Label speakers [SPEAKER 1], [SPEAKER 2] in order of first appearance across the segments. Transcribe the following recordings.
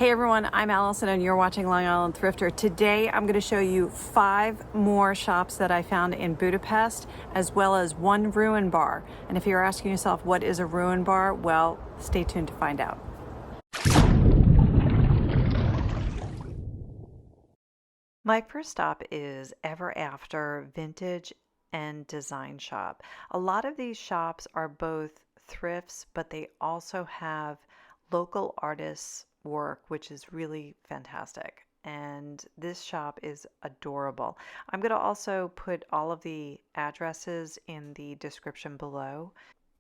[SPEAKER 1] Hey everyone, I'm Allison and you're watching Long Island Thrifter. Today I'm going to show you 5 more shops that I found in Budapest, as well as one ruin bar. And if you're asking yourself what is a ruin bar, well, stay tuned to find out. My first stop is Ever After Vintage and Design Shop. A lot of these shops are both thrifts, but they also have local artists work, which is really fantastic. And this shop is adorable. I'm going to also put all of the addresses in the description below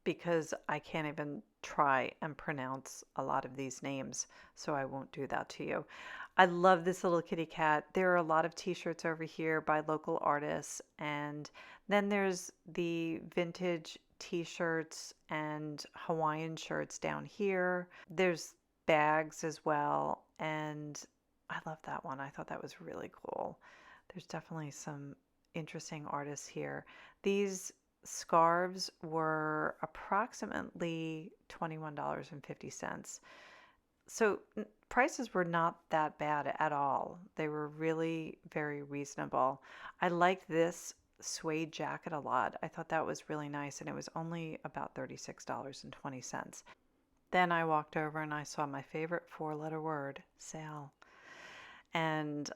[SPEAKER 1] because I can't even try and pronounce a lot of these names, so I won't do that to you. I love this little kitty cat. There are a lot of t-shirts over here by local artists, and then there's the vintage t-shirts and Hawaiian shirts down here. There's bags as well, and I love that one. I thought that was really cool. There's definitely some interesting artists here. These scarves were approximately $21.50. So prices were not that bad at all. They were really very reasonable. I liked this suede jacket a lot. I thought that was really nice, and it was only about $36.20. Then I walked over and I saw my favorite 4-letter word, sale. And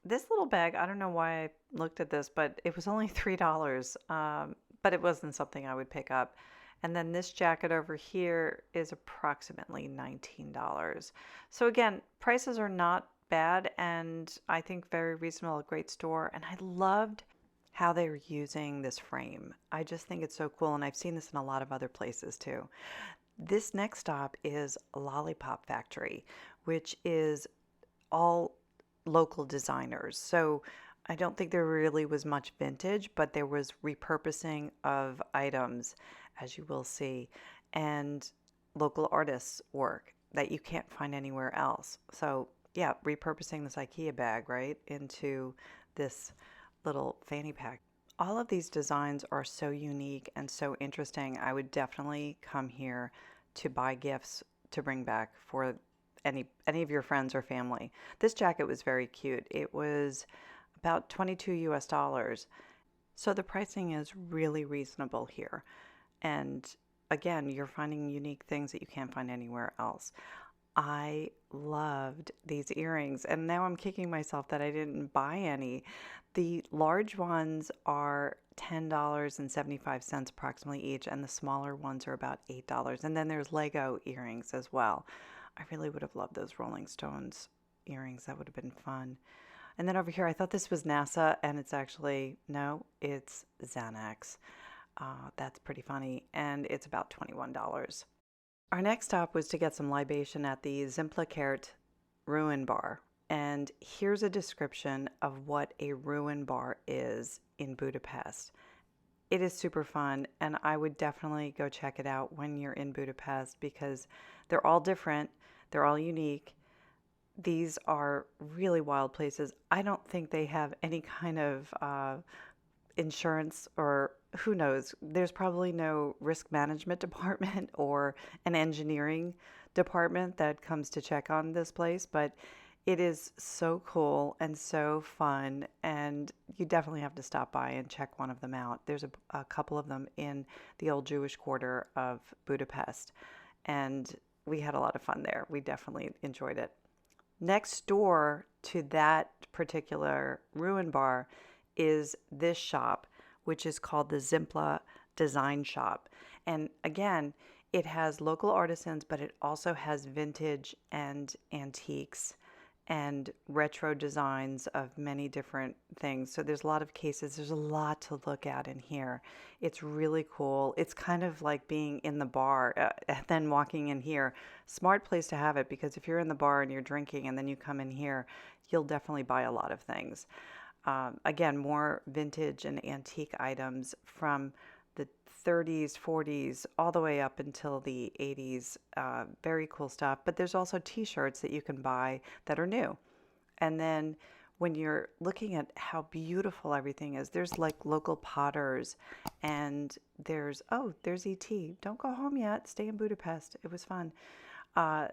[SPEAKER 1] this little bag, I don't know why I looked at this, but it was only $3, but it wasn't something I would pick up. And then this jacket over here is approximately $19. So again, prices are not bad, and I think very reasonable, a great store. And I loved how they were using this frame. I just think it's so cool, and I've seen this in a lot of other places too. This next stop is Lollipop Factory, which is all local designers. So I don't think there really was much vintage, but there was repurposing of items, as you will see, and local artists' work that you can't find anywhere else. So yeah, repurposing this IKEA bag, right, into this little fanny pack. All of these designs are so unique and so interesting. I would definitely come here to buy gifts to bring back for any of your friends or family. This jacket was very cute. It was about $22 US. So the pricing is really reasonable here. And again, you're finding unique things that you can't find anywhere else. I loved these earrings, and now I'm kicking myself that I didn't buy any. The large ones are $10.75 approximately each, and the smaller ones are about $8. And then there's Lego earrings as well. I really would have loved those Rolling Stones earrings. That would have been fun. And then over here, I thought this was NASA, and it's actually, no, it's Xanax. That's pretty funny, and it's about $21. Our next stop was to get some libation at the Szimpla Kert ruin bar. And here's a description of what a ruin bar is in Budapest. It is super fun, and I would definitely go check it out when you're in Budapest because they're all different, they're all unique. These are really wild places. I don't think they have any kind of insurance, or who knows, there's probably no risk management department or an engineering department that comes to check on this place, but it is so cool and so fun, and you definitely have to stop by and check one of them out. There's a couple of them in the old Jewish quarter of Budapest, and we had a lot of fun there. We definitely enjoyed it. Next door to that particular ruin bar is this shop, which is called the Szimpla Design Shop. And again, it has local artisans, but it also has vintage and antiques and retro designs of many different things. So there's a lot of cases. There's a lot to look at in here. It's really cool. It's kind of like being in the bar and then walking in here. Smart place to have it, because if you're in the bar and you're drinking and then you come in here, you'll definitely buy a lot of things. Again, more vintage and antique items from the 30s, 40s, all the way up until the 80s. Very cool stuff. But there's also t-shirts that you can buy that are new. And then when you're looking at how beautiful everything is, there's like local potters, and there's, oh, there's ET. Don't go home yet. Stay in Budapest. It was fun.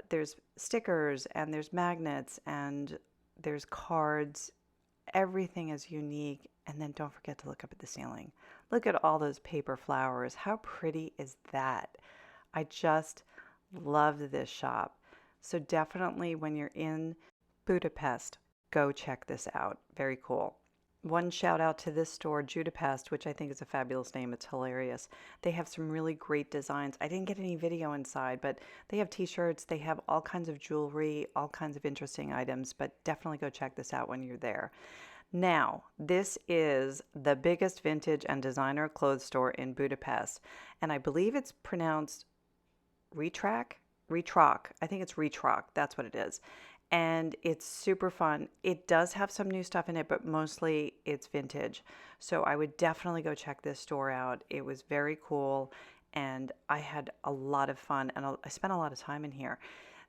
[SPEAKER 1] There's stickers and there's magnets and there's cards. Everything is unique. And then don't forget to look up at the ceiling. Look at all those paper flowers. How pretty is that? I just loved this shop. So definitely when you're in Budapest, go check this out. Very cool. One shout out to this store, JudaPest, which I think is a fabulous name. It's hilarious. They have some really great designs. I didn't get any video inside, but they have t-shirts. They have all kinds of jewelry, all kinds of interesting items, but definitely go check this out when you're there. Now, this is the biggest vintage and designer clothes store in Budapest, and I believe it's pronounced Retrock. I think it's Retrock. That's what it is. And it's super fun. It does have some new stuff in it, but mostly it's vintage. So I would definitely go check this store out. It was very cool, and I had a lot of fun, and I spent a lot of time in here.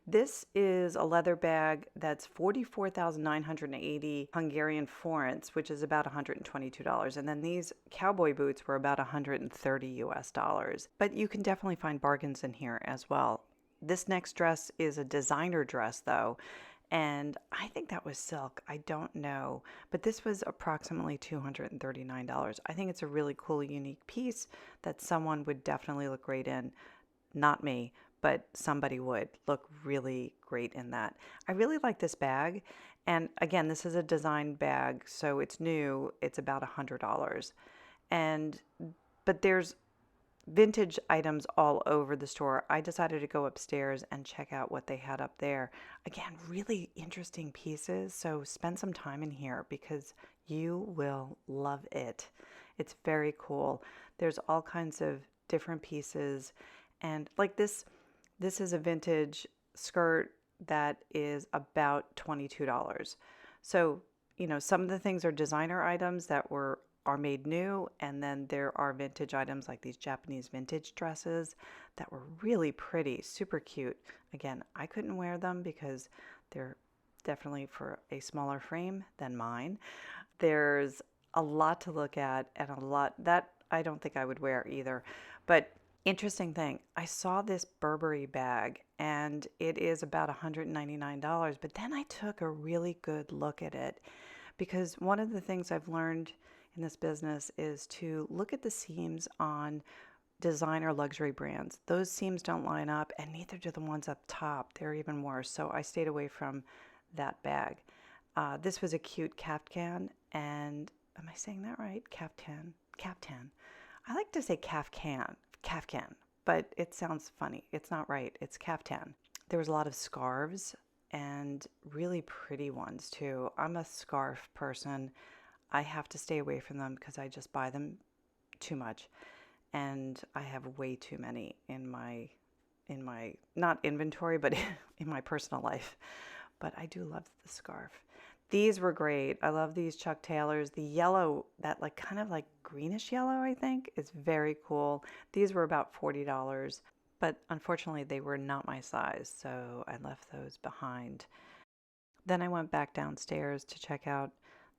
[SPEAKER 1] This is a leather bag that's 44,980 Hungarian forints, which is about $122. And then these cowboy boots were about 130 US dollars. But you can definitely find bargains in here as well. This next dress is a designer dress, though, and I think that was silk. I don't know, but this was approximately $239. I think it's a really cool, unique piece that someone would definitely look great in. Not me, but somebody would look really great in that. I really like this bag, and again, this is a design bag, so it's new. It's about $100, but there's vintage items all over the store. I decided to go upstairs and check out what they had up there. Again, really interesting pieces, so spend some time in here because you will love it. It's very cool. There's all kinds of different pieces, and like this is a vintage skirt that is about $22. So, some of the things are designer items that are made new, and then there are vintage items like these Japanese vintage dresses that were really pretty, super cute. Again, I couldn't wear them because they're definitely for a smaller frame than mine. There's a lot to look at and a lot that I don't think I would wear either. But interesting thing, I saw this Burberry bag and it is about $199, but then I took a really good look at it because one of the things I've learned in this business is to look at the seams on designer luxury brands. Those seams don't line up, and neither do the ones up top. They're even worse. So I stayed away from that bag. This was a cute caftan, and am I saying that right? Caftan. I like to say caftan, but it sounds funny. It's not right. It's caftan. There was a lot of scarves and really pretty ones too. I'm a scarf person. I have to stay away from them because I just buy them too much, and I have way too many in my not inventory, but in my personal life. But I do love the scarf. These were great. I love these Chuck Taylors. The yellow, that like kind of like greenish yellow, I think, is very cool. These were about $40, but unfortunately they were not my size, so I left those behind. Then I went back downstairs to check out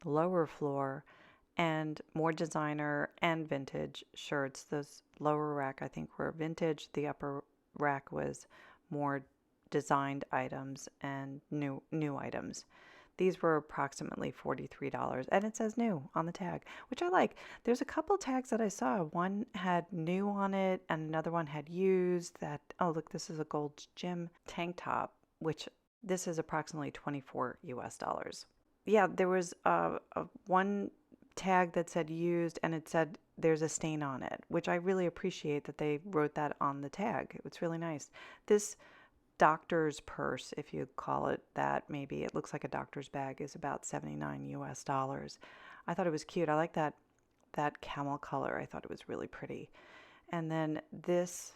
[SPEAKER 1] the lower floor and more designer and vintage shirts. Those lower rack I think were vintage. The upper rack was more designed items and new items. These were approximately $43, and it says new on the tag, which I like. There's a couple tags that I saw. One had new on it and another one had used. Oh look, this is a Gold's Gym tank top, which this is approximately $24 US. Yeah, there was one tag that said used, and it said there's a stain on it, which I really appreciate that they wrote that on the tag. It's really nice. This doctor's purse, if you call it that, maybe it looks like a doctor's bag, is about $79 US. I thought it was cute. I like that camel color. I thought it was really pretty. And then this,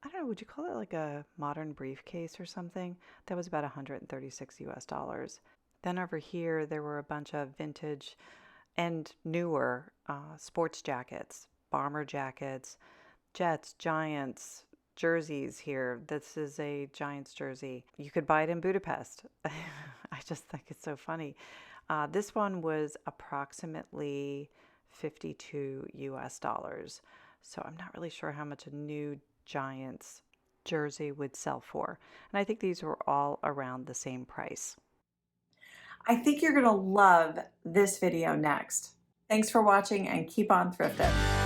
[SPEAKER 1] I don't know, would you call it like a modern briefcase or something? That was about $136 US. Then over here, there were a bunch of vintage and newer sports jackets, bomber jackets, Jets, Giants, jerseys here. This is a Giants jersey. You could buy it in Budapest. I just think it's so funny. This one was approximately $52 US. So I'm not really sure how much a new Giants jersey would sell for. And I think these were all around the same price.
[SPEAKER 2] I think you're going to love this video next. Thanks for watching and keep on thrifting.